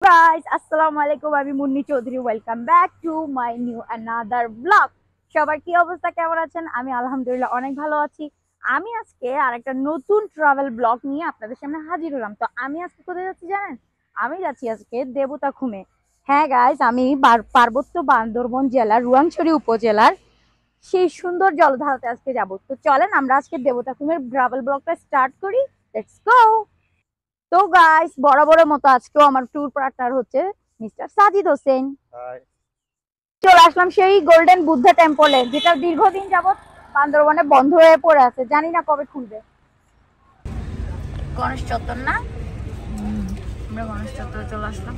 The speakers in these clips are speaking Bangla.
guys, Assalamualaikum. আমি Munni Chowdhury. Welcome back to my new another blog. সবার কি অবস্থা, কেমন আছেন? আমি আলহামদুলিল্লাহ অনেক ভালো আছি। আমি আজকে আরেকটা নতুন ট্রাভেল ব্লগ নিয়ে আপনাদের সামনে হাজির হলাম। তো আমি আজকে কোথায় যাচ্ছি জানেন? আমি যাচ্ছি আজকে দেবতাখুমে। হ্যাঁ গাইস, আমি পার্বত্য বান্দরবন জেলার রুয়াংছড়ি উপজেলার সেই সুন্দর জলধারাতে আজকে যাব। তো চলেন আমরা আজকে দেবতাখুমের ট্রাভেল ব্লগটা স্টার্ট করি। Let's go. তো গাইস, বরাবরের মতো আজকেও আমার ট্যুর পার্টনার হচ্ছে মিস্টার সাজিদ হোসেন। চলে আসলাম সেই গোল্ডেন বুদ্ধা টেম্পলে, যেটা দীর্ঘদিন যাবত বান্দরবনে বন্ধ হয়ে পড়ে আছে, জানি না কবে খুলবে। গণেশ চত্বর না, আমরা গণেশ চত্বরে চলে আসলাম।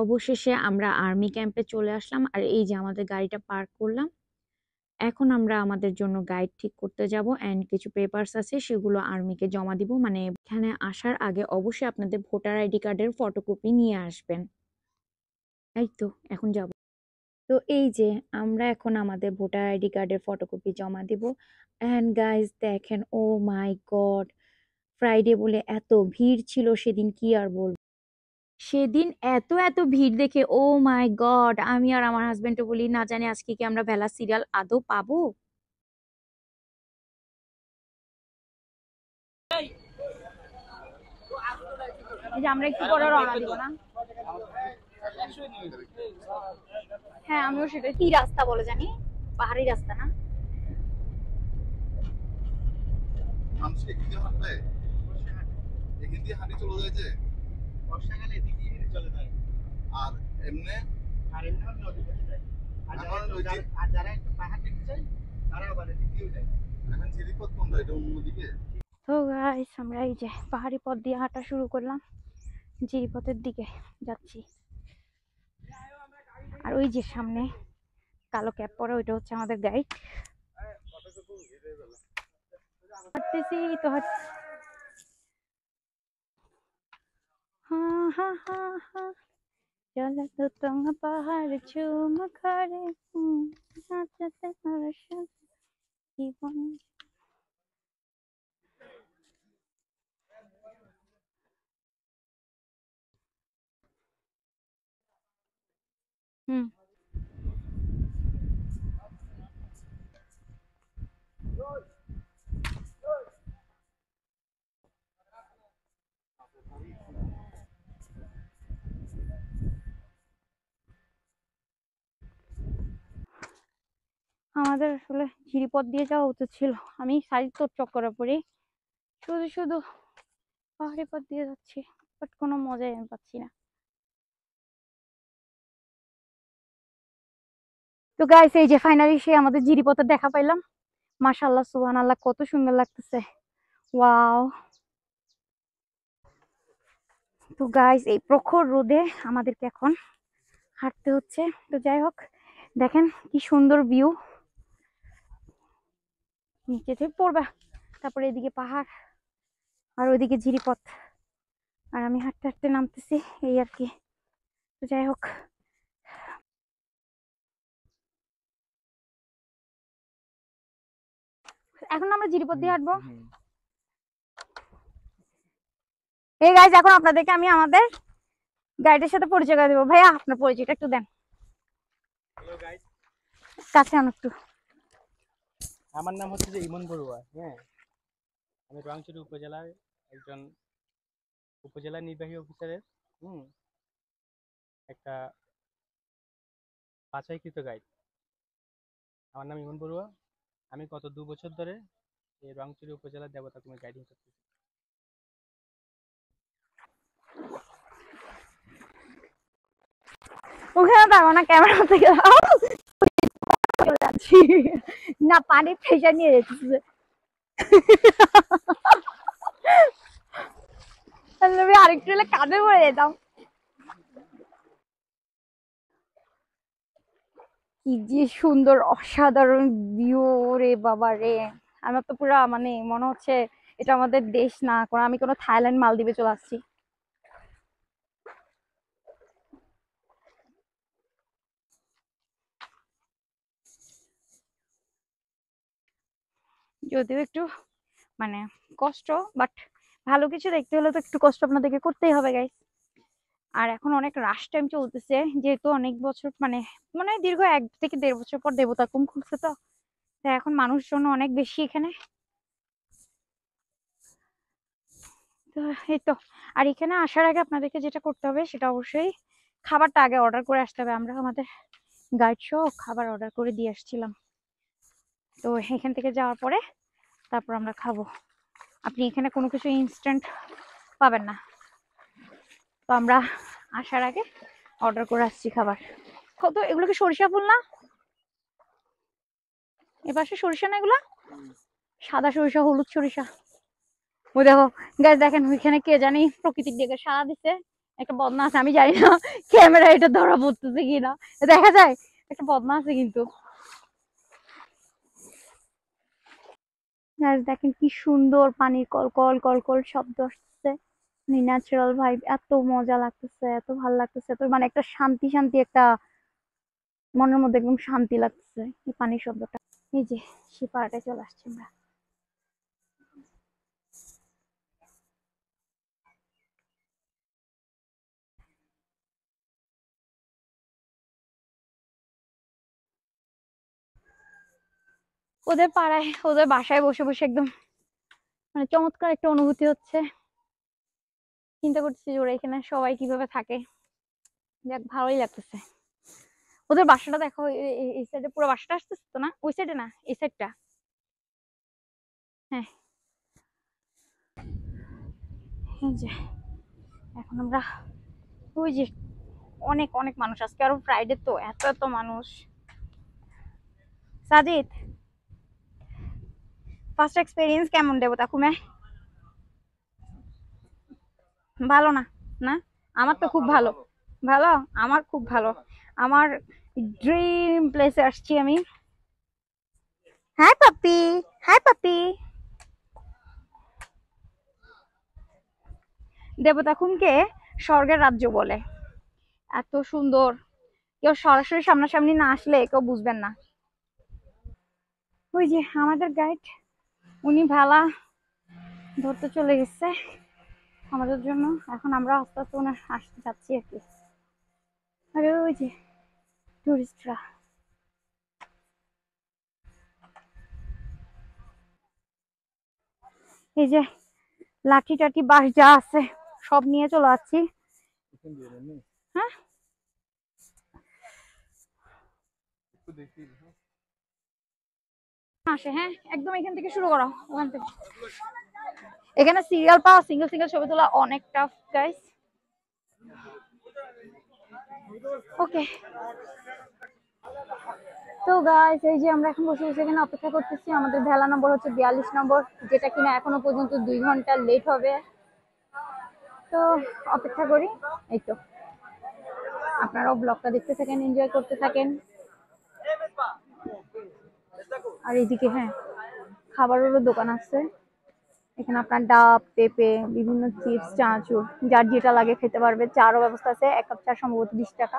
অবশেষে আমরা আর্মি ক্যাম্পে চলে আসলাম, আর এই যে আমাদের গাড়িটা পার্ক করলাম। এখন আমরা আমাদের জন্য গাইড ঠিক করতে যাব, এন্ড কিছু পেপারস আছে সেগুলো আর্মিকে জমা দিব। মানে এখানে আসার আগে অবশ্যই আপনাদের ভোটার আইডি কার্ডের ফটোকপি নিয়ে আসবেন। এই তো এখন যাব। তো এই যে আমরা এখন আমাদের ভোটার আইডি কার্ডের ফটোকপি জমা দিব। এন্ড গাইস দেখেন, ও মাই গড, ফ্রাইডে বলে এত ভিড় ছিল সেদিন, কি আর বলবো। সেদিন এত এত ভিড় দেখে ও মাই গড, আমি আর আমার হাজবেন্ডও বলি না জানি আজকে কি আমরা ভেলা সিরিয়াল আদৌ পাবো। এই যে আমরা একটু পরে রওনা দিব না? হ্যাঁ, আমিও সেটা। কি রাস্তা বলে জানি, পাহাড়ি রাস্তা না? তো গাইস, আমরা এই যে পাহাড়ি পথ দিয়ে হাঁটা শুরু করলাম, যে পথের দিকে যাচ্ছি। আর ওই যে সামনে কালো ক্যাপ পরা, ওইটা হচ্ছে আমাদের গাইড। হাঁটতেছি তো হ্যাঁ হ্যাঁ হ্যাঁ হ্যাঁ, চলে তো তোমার পাহাড় চুম করে নাচতে জীবন। হুম, আমাদের আসলে ঝিরিপথ দিয়ে যাওয়া উচিত ছিল। আমি সাইড তোর চক্করে পড়ি, শুধু শুধু পাহাড়ি পথ দিয়ে যাচ্ছি, বাট কোনো মজাই আমি পাচ্ছি না। তো গাইস, এই যে ফাইনালি সে আমাদের ঝিরিপথে দেখা পাইলাম। মাশাআল্লাহ, সুবহানাল্লাহ, কত সুন্দর লাগতেছে। ওয়াও। তো গাইস, এই প্রখর রোদে আমাদেরকে এখন হাঁটতে হচ্ছে। তো যাই হোক, দেখেন কি সুন্দর ভিউ, নিচে থেকে পড়বা, তারপরে এদিকে পাহাড় আর ওইদিকে ঝিরিপথ, আর আমি হাঁটতে হাঁটতে নামতেছি, এই আর কি। তো যাই হোক, এখন আমরা ঝিরিপথ দিয়ে হাঁটবো। এই গাইস, এখন আপনাদেরকে আমি আমাদের গাইডের সাথে পরিচয় করে দেবো। ভাইয়া, আপনার পরিচয়টা একটু দেন। হ্যালো গাইস, কাছে আনো একটু। আমার নাম হচ্ছে যে ইমন বড়ুয়া। হ্যাঁ, আমি রোয়াংছড়ি উপজেলার একজন উপজেলা নির্বাহী অফিসারের একটা বাছাইকৃত গাইড। আমার নাম ইমন বড়ুয়া। আমি গত 2 বছর ধরে এই রোয়াংছড়ি উপজেলার দেবতাখুমে গাইডিং করতেছি। ওখানে দাঁড়াবো না, ক্যামেরা থেকে যাচ্ছি না, পানির প্রেশার নিয়ে যাচ্ছি। তাহলে আমি আরেকটু হলে কাঁধে পড়ে যেতাম। কি যে সুন্দর অসাধারণ ভিউ রে বাবা রে। আমার তো পুরা মানে মনে হচ্ছে এটা আমাদের দেশ না, কোনো আমি কোনো থাইল্যান্ড মালদ্বীপে চলে আসছি। যদিও একটু মানে কষ্ট, বাট ভালো কিছু দেখতে হলে তো একটু কষ্ট আপনাদেরকে করতেই হবে গাইস। আর এখন অনেক রাশ টাইম চলতেছে, যেহেতু অনেক বছর মানে মনে হয় দীর্ঘ 1 থেকে 1.5 বছর পর দেবতা কুম খুলছে, তো তাই এখন মানুষজন অনেক বেশি এখানে। তো এই তো। আর এখানে আসার আগে আপনাদেরকে যেটা করতে হবে সেটা অবশ্যই খাবারটা আগে অর্ডার করে আসতে হবে। আমরা আমাদের গাইড সহ খাবার অর্ডার করে দিয়ে আসছিলাম, তো এখান থেকে যাওয়ার পরে তারপর আমরা খাবো। আপনি এখানে কোনো কিছু ইনস্ট্যান্ট পাবেন না, তো আমরা আসার আগে অর্ডার করে আসছি খাবার। কত এগুলো কি সরিষা ফুল না? এপাশে সরিষা না এগুলা? সাদা সরিষা, হলুদ সরিষা। ও দেখো গাছ, দেখেন ওইখানে কে জানি প্রকৃতির দিকে সাড়া দিচ্ছে। একটা বদনা আছে, আমি জানি না ক্যামেরা এটা ধরা পড়তেছে কিনা, দেখা যায় একটা বদনা আছে কিন্তু। গাছ দেখেন কি সুন্দর পানির কলকল কলকল শব্দ আসছে, ন্যাচারাল ভাইব, এত মজা লাগতেছে, এত ভালো লাগতেছে, এত মানে একটা শান্তি শান্তি একটা মনের মধ্যে একদম শান্তি লাগতেছে এই পানির শব্দটা। এই যে সে পাড়াটায় চলে আসছে আমরা। ওদের পাড়ায় ওদের বাসায় বসে বসে একদম মানে চমৎকার একটা অনুভূতি হচ্ছে। চিন্তা করতেছি যে ওরা এখানে সবাই কিভাবে থাকে, যাক ভালোই লাগতেছে। ওদের বাসাটা দেখো, এই সাইডে পুরো বাসাটা আসতেছে তো, না ওই সাইডে না এই সাইডটা। হ্যাঁ এই যে এখন আমরা ওই যে অনেক অনেক মানুষ, আজকে আরো ফ্রাইডে তো এত এত মানুষ। সাজিদ, ফার্স্ট এক্সপেরিয়েন্স কেমন দেবতা কুমে? ভালো না? না আমার তো খুব ভালো। ভালো, আমার খুব ভালো। আমার ড্রিম প্লেসে আসছি আমি। হাই পাপি, হাই পাপি। দেবতাখুমকে স্বর্গের রাজ্য বলে, এত সুন্দর। কেউ সরাসরি সামনাসামনি না আসলে কেউ বুঝবেন না। ওই যে আমাদের গাইড, উনি ভালা ধরতে চলে গেছে আমাদের জন্য। এখন আমরা আস্তে আস্তে ওনার আসতে যাচ্ছি আর কি। আরে ওই যে টুরিস্টরা। এই যে লাঠি টাঠি বাঁশ যা আছে সব নিয়ে চলে যাচ্ছি। হ্যাঁ আসে, হ্যাঁ একদম এখান থেকে শুরু করো, ওখান থেকে। এখানে সিরিয়াল পাওয়া, সিঙ্গেল সিঙ্গেল ছবি তোলা অনেক টাফ গাইস। ওকে তো গাইস, এই যে আমরা এখন বসে বসে এখানে অপেক্ষা করতেছি। আমাদের ভেলা নম্বর হচ্ছে 42 নম্বর, যেটা কিনা এখনো পর্যন্ত 2 ঘন্টা লেট হবে। তো অপেক্ষা করি। এই তো আপনারাও ব্লগটা দেখতে থাকেন, এনজয় করতে থাকেন। আর এইদিকে হ্যাঁ খাবারেরও দোকান আছে, এখানে আপনার ডাব, পেঁপে, বিভিন্ন চিপস, চানাচুর, যার যেটা লাগে খেতে পারবে। চারও ব্যবস্থা আছে, 1 কাপ চা সম্ভবত 20 টাকা।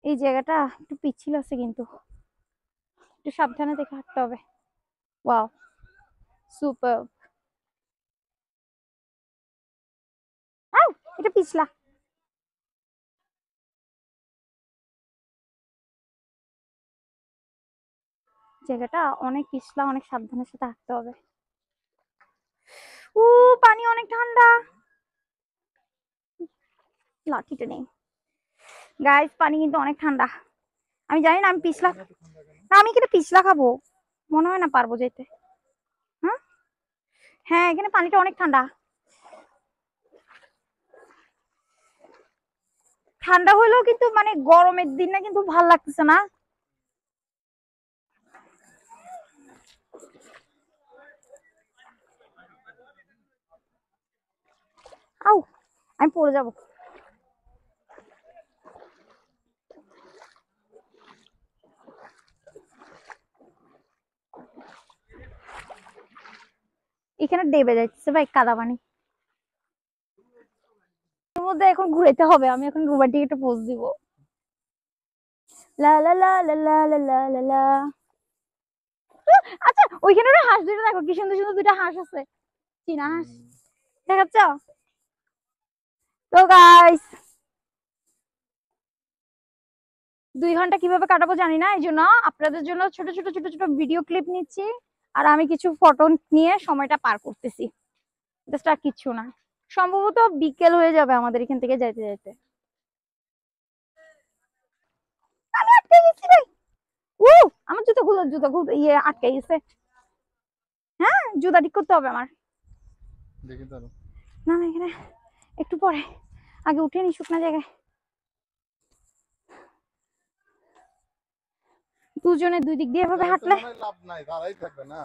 এই জায়গাটা একটু পিচ্ছিল আছে কিন্তু একটু সাবধানে দেখে হাঁটতে হবে। Wow, super. এটা পিছলা। জায়গাটা অনেক পিছলা, অনেক সাবধানের সাথে হাঁটতে হবে। পানি অনেক ঠান্ডা, লাঠিটা নেই গাইস, পানি কিন্তু অনেক ঠান্ডা। আমি জানি না আমি পিছলা, না আমি কিন্তু পিছলা খাবো, মনে হয় না পারবো যেতে। হ্যাঁ হ্যাঁ, এখানে পানিটা অনেক ঠান্ডা। ঠান্ডা হইলেও কিন্তু মানে গরমের দিন না, কিন্তু ভাল লাগতেছে না। আউ, আমি পড়ে যাব। এখানে ডেবে যাচ্ছে ভাই, কাদা পানি। এর মধ্যে এখন ঘুরাইতে হবে, আমি এখন রোমান্টিক একটা পোজ দিব। লা লা লা লা লা লা লা লা লা। আচ্ছা, ওইখানে না হাঁস দুটো দেখো, কি সুন্দর সুন্দর দুটো হাঁস আছে, চীনা হাঁস দেখাচ্ছ। তো গাইস 2 ঘন্টা কিভাবে কাটাবো জানি না, এই জন্য আপনাদের জন্য ছোট ছোট ছোট ছোট ভিডিও ক্লিপ নিচ্ছি, আর আমি কিছু ফটো নিয়ে সময়টা পার করতেছি, জাস্ট আর কিছু না। সম্ভবত বিকেল হয়ে যাবে আমাদের এখান থেকে যাইতে যাইতে। আমি আটকে গেছি রে। আমার জুতো খুলে, জুতো খুলতে ইয়ে আটকে গেছে। হ্যাঁ, জুতা ঠিক করতে হবে আমার। দেখি তো না না, এখানে একটু পরে, আগে উঠে নি শুকনা জায়গায়। দুজনে দুই দিক দিয়ে এভাবে হাঁটলে লাভ নাই, দাঁড়াই থাকবে না।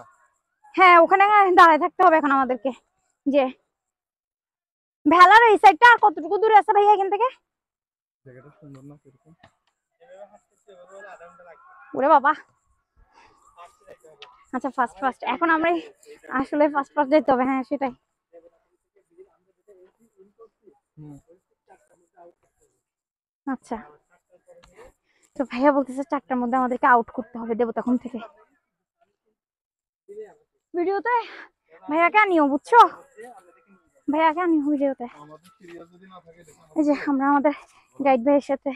হ্যাঁ, ওখানে দাঁড়ায় থাকতে হবে এখন আমাদেরকে। যে ভেলার এই সাইডটা আর কতটুকু দূরে আছে ভাইয়া এখান থেকে? জায়গাটা সুন্দর না সেরকম? ওরে বাবা। আচ্ছা, ফার্স্ট ফার্স্ট এখন আমরা আসলে ফার্স্ট ফার্স্ট যেতে হবে। হ্যাঁ সেটাই। আচ্ছা, তো ভাইয়া বলতেছে 4টার মধ্যে আমাদেরকে আউট করতে হবে দেবতাখুম থেকে। ভিডিওতে ভাইয়াকে আনিও, বুঝছো? ভাইয়াকে আনিও ভিডিওতে। আমাদের সিরিয়াল যদি না থাকে দেখো, এই যে আমরা আমাদের গাইড ভাইয়ের সাথে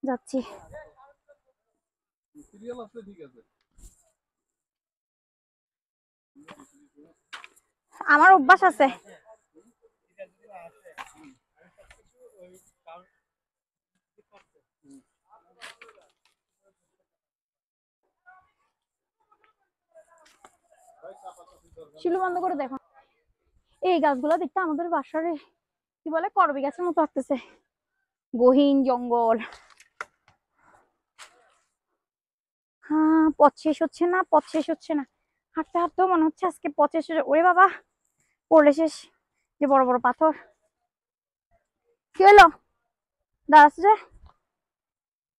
যাচ্ছি। সিরিয়াল আছে ঠিক আছে। আমার অভ্যাস আছে। শিলু বন্ধ করে দেখো। এই গাছগুলো দেখতে আমাদের বাসার কি বলে করবী গাছের মতো লাগতেছে, গহীন জঙ্গল। হ্যাঁ, পথ শেষ হচ্ছে না, পথ শেষ হচ্ছে না। হাঁটতে হাঁটতেও মনে হচ্ছে আজকে পথ শেষ হচ্ছে। ওরে বাবা, পড়লে শেষ। যে বড় বড় পাথর। কি হলো দাঁড়াচ্ছে যে?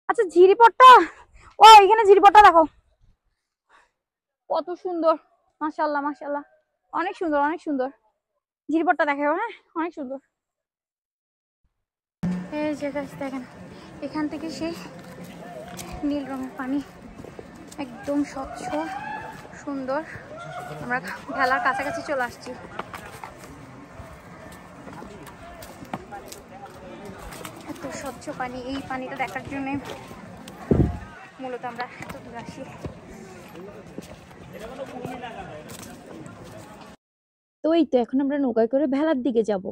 আচ্ছা, ঝিরিপটটা, ও এখানে ঝিরিপটটা দেখো কত সুন্দর। মাশাআল্লাহ মাশাআল্লাহ, অনেক সুন্দর অনেক সুন্দর। ঝিরিপটটা দেখো, হ্যাঁ অনেক সুন্দর। এই যে গাছ দেখেন, এখান থেকে সেই নীল রঙের পানি, একদম স্বচ্ছ সুন্দর। আমরা ভেলার কাছাকাছি চলে আসছি। এত স্বচ্ছ পানি, এই পানিটা দেখার জন্য মূলত আমরা এত দূর আসি। তো এই তো এখন আমরা নৌকায় করে ভেলার দিকে যাব।